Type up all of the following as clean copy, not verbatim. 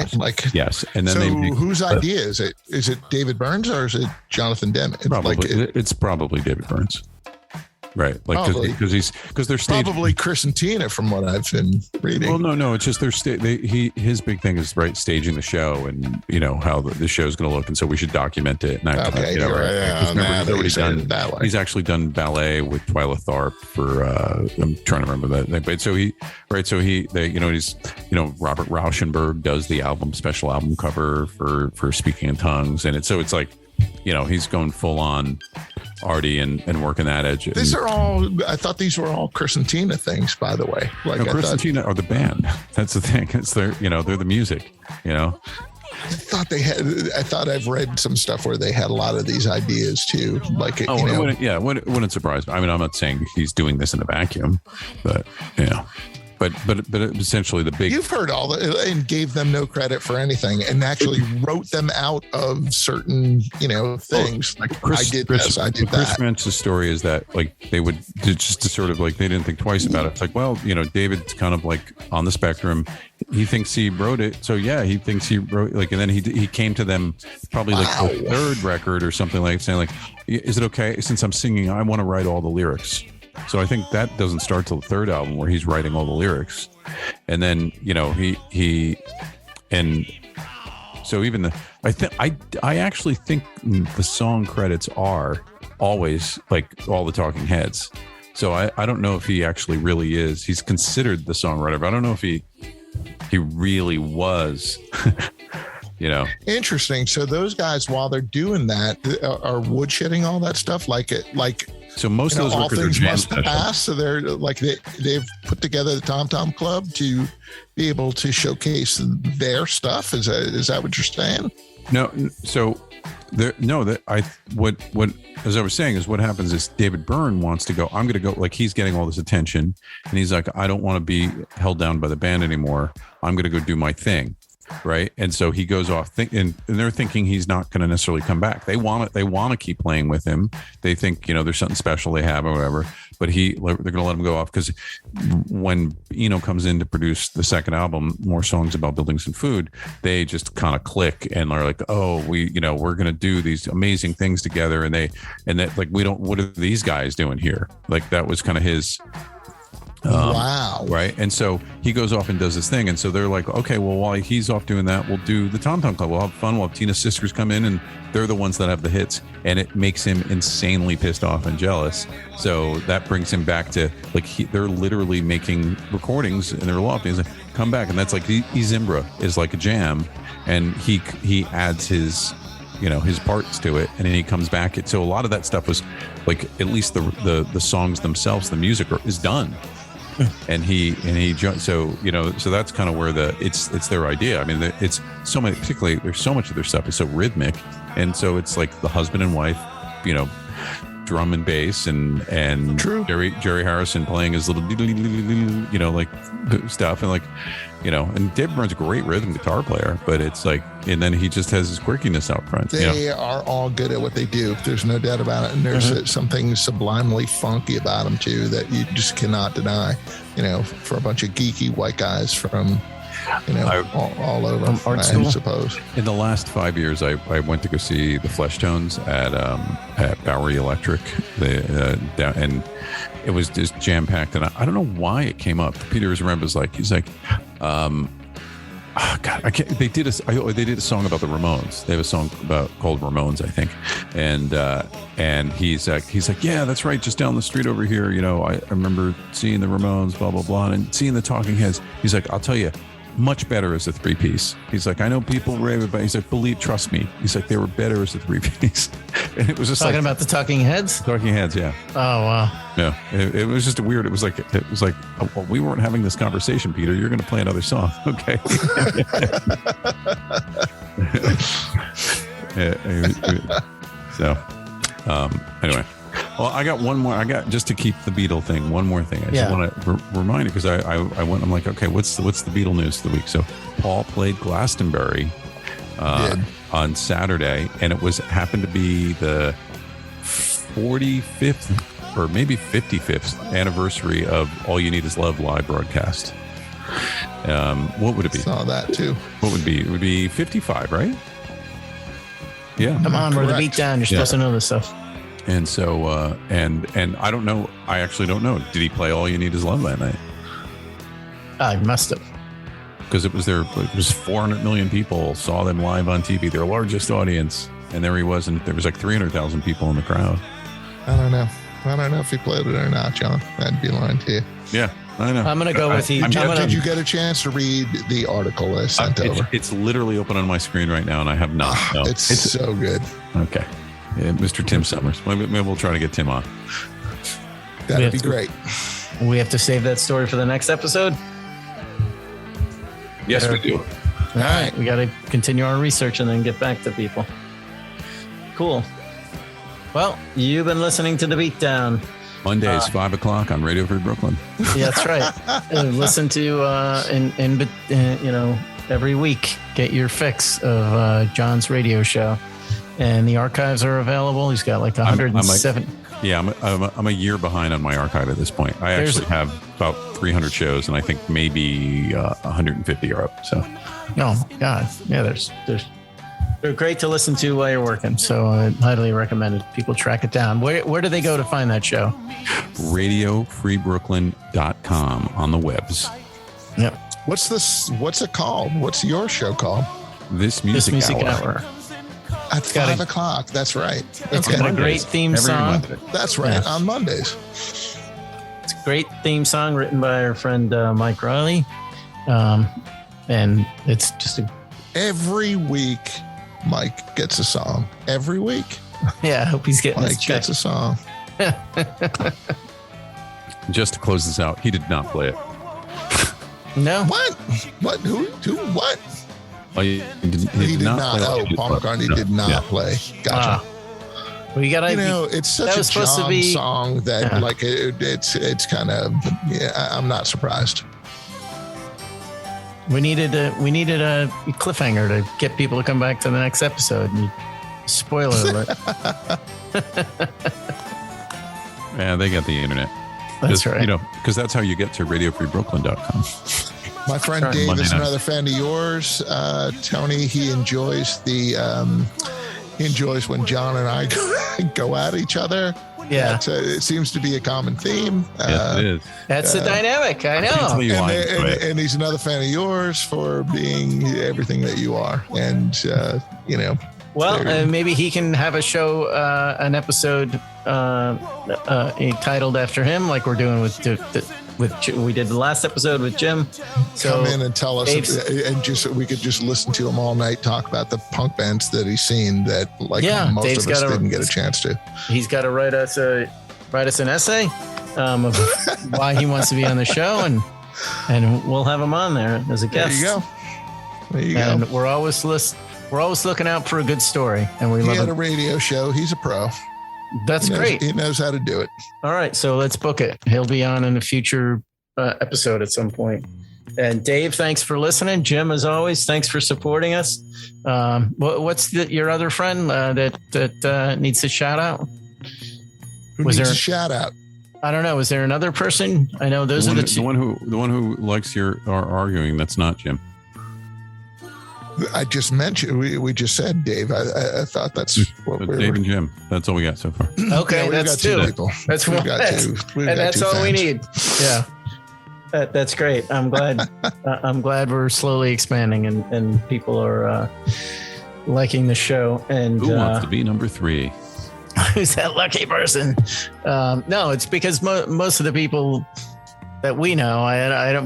right? Yes. Like, yes. And then so whose idea is it? Is it David Burns or is it Jonathan Demme? It's probably David Burns. Right, like because they're staging. Probably Chris and Tina, from what I've been reading. Well, no, it's just his big thing is staging the show, and how the show's going to look, and so we should document it. And he's actually done ballet with Twyla Tharp for I'm trying to remember that thing, but he's Robert Rauschenberg does the special album cover for Speaking in Tongues, and it's like he's going full on arty and working that edge. I thought these were all Chris and Tina things, by the way. Chris and Tina are the band. That's the thing. It's they're the music, I thought I've read some stuff where they had a lot of these ideas too. It wouldn't surprise me. I mean, I'm not saying he's doing this in a vacuum, but But essentially the big... You've heard all that and gave them no credit for anything and actually wrote them out of certain, things. I did that. Chris Rantz's story is that they would just to sort of they didn't think twice about it. It's David's kind of on the spectrum. He thinks he wrote it. So yeah, he thinks he wrote and then he came to them probably the third record or something saying is it okay since I'm singing, I want to write all the lyrics. So I think that doesn't start till the third album where he's writing all the lyrics. And then, so even I actually think the song credits are always all the Talking Heads. So I don't know if he actually really is. He's considered the songwriter, but I don't know if he really was, Interesting. So those guys, while they're doing that, are woodshedding all that stuff so most of those all records things are must pass. So they're they've put together the Tom Tom Club to be able to showcase their stuff. Is that what you're saying? No. So as I was saying is what happens is David Byrne wants to go. I'm going to go he's getting all this attention, and he's like, I don't want to be held down by the band anymore. I'm going to go do my thing. Right. And so he goes off and they're thinking he's not going to necessarily come back. They want to keep playing with him. They think, there's something special they have or whatever, but they're going to let him go off because when Eno comes in to produce the second album, More Songs About Buildings and Food, they just kind of click and are like, oh, we're going to do these amazing things together. And what are these guys doing here? That was kind of his, wow. Right. And so he goes off and does this thing. And so they're like, okay, well, while he's off doing that, we'll do the Tom Tom Club. We'll have fun. We'll have Tina's sisters come in and they're the ones that have the hits. And it makes him insanely pissed off and jealous. So that brings him back to they're literally making recordings in their loft. He's like, come back. And that's Zimbra is like a jam. And he adds his parts to it. And then he comes back. So a lot of that stuff was at least the songs themselves, the music is done. And so that's kind of where it's their idea. I mean, it's so many, particularly there's so much of their stuff is so rhythmic, and so it's the husband and wife, drum and bass and True. Jerry Harrison playing his little stuff and and David Byrne's a great rhythm guitar player, but it's and then he just has his quirkiness out front. They are all good at what they do. There's no doubt about it. And there's something sublimely funky about them too that you just cannot deny. For a bunch of geeky white guys from all over, I suppose. In the last 5 years, I went to go see the Fleshtones at Bowery Electric, and it was just jam packed. And I don't know why it came up. Peter remembers God, I can't. They did a song about the Ramones. They have a song called Ramones, I think, and he's like, yeah, that's right, just down the street over here. I remember seeing the Ramones, blah blah blah, and seeing the Talking Heads. He's like, I'll tell you, much better as a three-piece. He's like, I know people rave about it. He's like, trust me. He's like, they were better as a three-piece. And it was just talking about the Talking Heads. Talking Heads, yeah. Oh wow. Yeah, it was just weird. It was like, oh, well, we weren't having this conversation, Peter. You're going to play another song, okay? So, anyway. Well, I got one more. I got, just to keep the Beatle thing, one more thing. I just want to remind you, because I went, I'm like, okay, what's the Beatle news of the week? So Paul played Glastonbury on Saturday, and it happened to be the 45th or maybe 55th anniversary of All You Need Is Love live broadcast. What would it be? Saw that too. What would it be? It would be 55, right? Yeah. Come on, we're the Correct. beatdown. You're supposed to know this stuff. And so, and I don't know. I actually don't know. Did he play All You Need Is Love that night? I must have. Because it was 400 million people saw them live on TV, their largest audience. And there he was, and there was like 300,000 people in the crowd. I don't know. I don't know if he played it or not, John. I'd be lying to you. Yeah, I know. I'm going to go with you. Did you get a chance to read the article I sent over? It's literally open on my screen right now, and I have not. No. It's so good. Okay. Yeah, Mr. Tim Summers. Maybe we'll try to get Tim on. That'd be great. We have to save that story for the next episode. Yes, we do. All right. We got to continue our research and then get back to people. Cool. Well, you've been listening to The Beatdown. Mondays, 5 o'clock on Radio Free Brooklyn. Yeah, that's right. Listen to, every week, get your fix of John's radio show. And the archives are available. He's got like 107. I'm a year behind on my archive at this point. I actually have about 300 shows, and I think maybe 150 are up. So, oh God, yeah, they're great to listen to while you're working. So I highly recommend it. People track it down. Where do they go to find that show? RadioFreeBrooklyn.com on the webs. Yep. What's it called? What's your show called? This Music Hour. At 5 o'clock. That's right. It's got a great theme song. Monday. That's right. On Mondays. It's a great theme song written by our friend Mike Riley. And it's just Every week, Mike gets a song. Every week. Yeah, I hope he's getting Mike his check. gets a song. Just to close this out, he did not play it. No. What? What? Who? What? Oh, he did not play. Oh, Paul McCartney did not play. Gotcha. Well, you got it's such a John song that it's kind of, I'm not surprised. We needed a cliffhanger to get people to come back to the next episode. Spoiler alert. Yeah, they got the internet. That's right. Because that's how you get to RadioFreeBrooklyn.com. My friend Dave is another fan of yours. Tony, he enjoys when John and I go at each other. Yeah, it seems to be a common theme. Yes, it is. That's the dynamic. I know. And he's another fan of yours for being everything that you are. And well, maybe he can have a show, an episode titled after him, like we're doing with we did the last episode with Jim. So come in and tell us, and we could just listen to him all night, talk about the punk bands that he's seen that most Dave's of us didn't get a chance to. He's got to write us an essay of why he wants to be on the show, and we'll have him on there as a guest. There you go. And we're always looking out for a good story, and we love it. He had a radio show. He's a pro. That's great. He knows how to do it. All right, so let's book it. He'll be on in a future episode at some point. And Dave, thanks for listening. Jim, as always, thanks for supporting us. What's your other friend that needs a shout out? Who needs a shout out? I don't know. Is there another person? I know those are the two. The one who likes our arguing. That's not Jim. I just mentioned, we just said Dave. I thought that's what we were. Dave and Jim. That's all we got so far. Okay, that's two people. That's one. And that's all we need. Yeah. That's great. I'm glad. I'm glad we're slowly expanding and people are liking the show. And who wants to be number 3? Who's that lucky person? No, it's because most of the people that we know,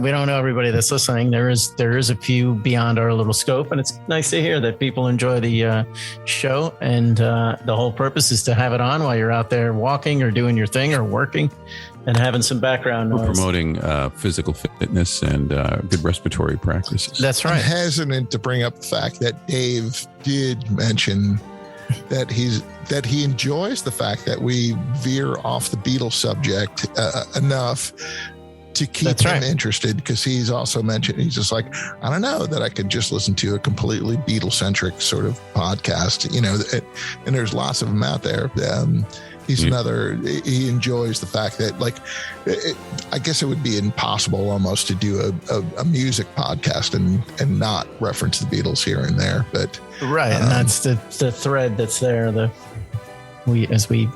we don't know everybody that's listening. There is a few beyond our little scope, and it's nice to hear that people enjoy the show. And the whole purpose is to have it on while you're out there walking or doing your thing or working, and having some background noise. We're promoting physical fitness and good respiratory practices. That's right. I'm hesitant to bring up the fact that Dave did mention that he enjoys the fact that we veer off the Beatles subject enough to keep him interested, because he's also mentioned, he's just like, I don't know that I could just listen to a completely Beatle-centric sort of podcast, and there's lots of them out there. He's another. He enjoys the fact that, like, I guess it would be impossible almost to do a music podcast and not reference the Beatles here and there. But right, and that's the thread that's there. As we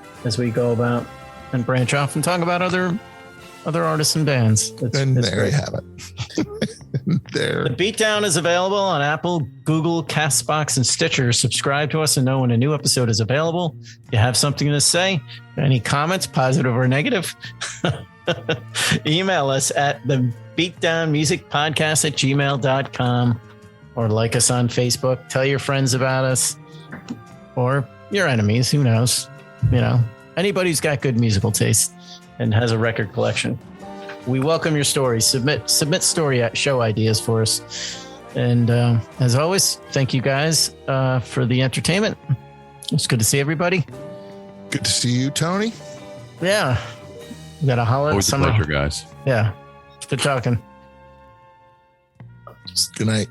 go about and branch off and talk about other artists and bands. And there you have it. There. The Beatdown is available on Apple, Google, Castbox, and Stitcher. Subscribe to us and know when a new episode is available. If you have something to say, any comments, positive or negative, email us at the beatdownmusicpodcast@gmail.com or like us on Facebook. Tell your friends about us or your enemies. Who knows? Anybody who's got good musical taste and has a record collection. We welcome your stories. Submit story show ideas for us. And as always, thank you guys for the entertainment. It's good to see everybody. Good to see you, Tony. Yeah. We got a holiday. Always a pleasure, guys. Yeah. Good talking. Good night.